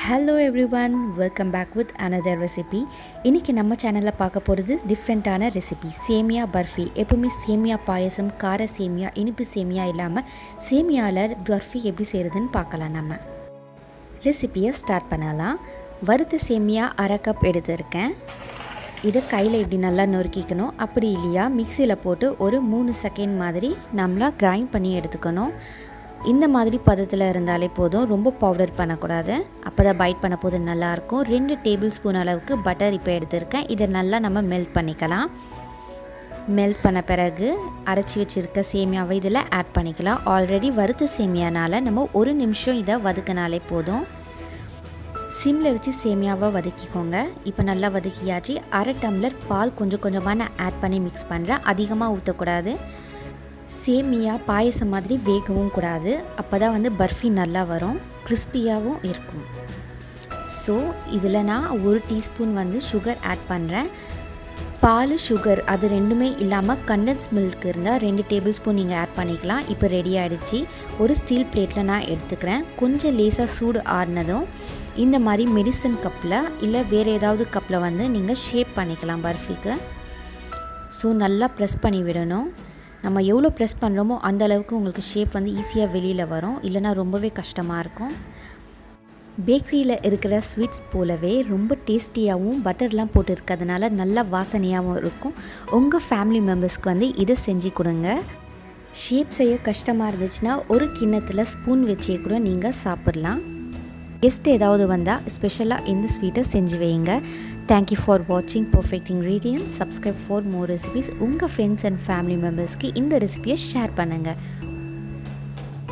Hello everyone, welcome back with another recipe. இன்னைக்கு நம்ம சேனல்ல பார்க்க போறது டிஃபரண்டான ரெசிபி சேமியா பர்ஃபி. எப்பவுமே சேமியா பாயசம், கார சேமியா, இனிப்பு சேமியா இல்லாம சேமியால பர்ஃபி எப்படி செய்யறதுன்னு பார்க்கலாம் நம்ம. ரெசிபியை ஸ்டார்ட் பண்ணலாம். வறுத்த சேமியா 1/2 கப் எடுத்துர்க்கேன். இத கையில இப்படி நல்லா நொறுக்கிக்கணும். அப்படி இல்லையா மிக்ஸில போட்டு ஒரு 3 செகண்ட் மாதிரி நம்மள கிரைண்ட் பண்ணி எடுத்துக்கணும். இந்த மாதிரி பதத்தில் இருந்தாலே போதும், ரொம்ப பவுடர் பண்ணக்கூடாது. அப்போ தான் பைட் பண்ண போது நல்லாயிருக்கும். 2 டேபிள் ஸ்பூன் அளவுக்கு பட்டர் இப்போ எடுத்துருக்கேன். இதை நல்லா நம்ம மெல்ட் பண்ணிக்கலாம். மெல்ட் பண்ண பிறகு அரைச்சி வச்சுருக்க சேமியாவை இதில் ஆட் பண்ணிக்கலாம். ஆல்ரெடி வறுத்த சேமியானால் நம்ம 1 நிமிஷம் இதை வதக்கினாலே போதும். சிம்மில் வச்சு சேமியாவை வதக்கிக்கோங்க. இப்போ நல்லா வதக்கியாச்சு. 1/2 டம்ளர் பால் கொஞ்சம் கொஞ்சமாக நான் ஆட் பண்ணி மிக்ஸ் பண்ணுறேன். அதிகமாக ஊற்றக்கூடாது. சேமியா பாயசம் மாதிரி வேகவும் கூடாது. அப்போ தான் பர்ஃபி நல்லா வரும், கிறிஸ்பியாகவும் இருக்கும். ஸோ இதில் நான் 1 டீஸ்பூன் சுகர் ஆட் பண்ணுறேன். பால் சுகர் அது ரெண்டுமே இல்லாமல் கண்டென்ஸ் மில்க் இருந்தால் 2 டேபிள் ஸ்பூன் நீங்கள் ஆட் பண்ணிக்கலாம். இப்போ ரெடி ஆகிடுச்சு. ஒரு ஸ்டீல் பிளேட்டில் நான் எடுத்துக்கிறேன். கொஞ்சம் லேசாக சூடு ஆறுனதும் இந்த மாதிரி மெடிசன் கப்பில் இல்லை வேறு ஏதாவது கப்பில் நீங்கள் ஷேப் பண்ணிக்கலாம் பர்ஃபிக்கு. ஸோ நல்லா ப்ரெஸ் பண்ணி விடணும். நம்ம எவ்வளோ ப்ரெஸ் பண்ணுறோமோ அந்த அளவுக்கு உங்களுக்கு ஷேப் ஈஸியாக வெளியில் வரும், இல்லைனா ரொம்பவே கஷ்டமாக இருக்கும். பேக்கரியில் இருக்கிற ஸ்வீட்ஸ் போலவே ரொம்ப டேஸ்டியாகவும் பட்டர்லாம் போட்டு இருக்கிறதுனால நல்லா வாசனையாகவும் இருக்கும். உங்கள் ஃபேமிலி மெம்பர்ஸ்க்கு இதை செஞ்சு கொடுங்க. ஷேப் செய்ய கஷ்டமாக இருந்துச்சுன்னா ஒரு கிண்ணத்தில் ஸ்பூன் வச்சே கூட நீங்கள் சாப்பிட்லாம். கெஸ்ட் ஏதாவது வந்தால் ஸ்பெஷலாக இந்த ஸ்வீட்டை செஞ்சு வைங்க. Thank you for watching Perfect Ingredients. Subscribe for more recipes. உங்கள் ஃப்ரெண்ட்ஸ் அண்ட் ஃபேமிலி மெம்பர்ஸ்க்கு இந்த ரெசிபியை ஷேர் பண்ணுங்கள்.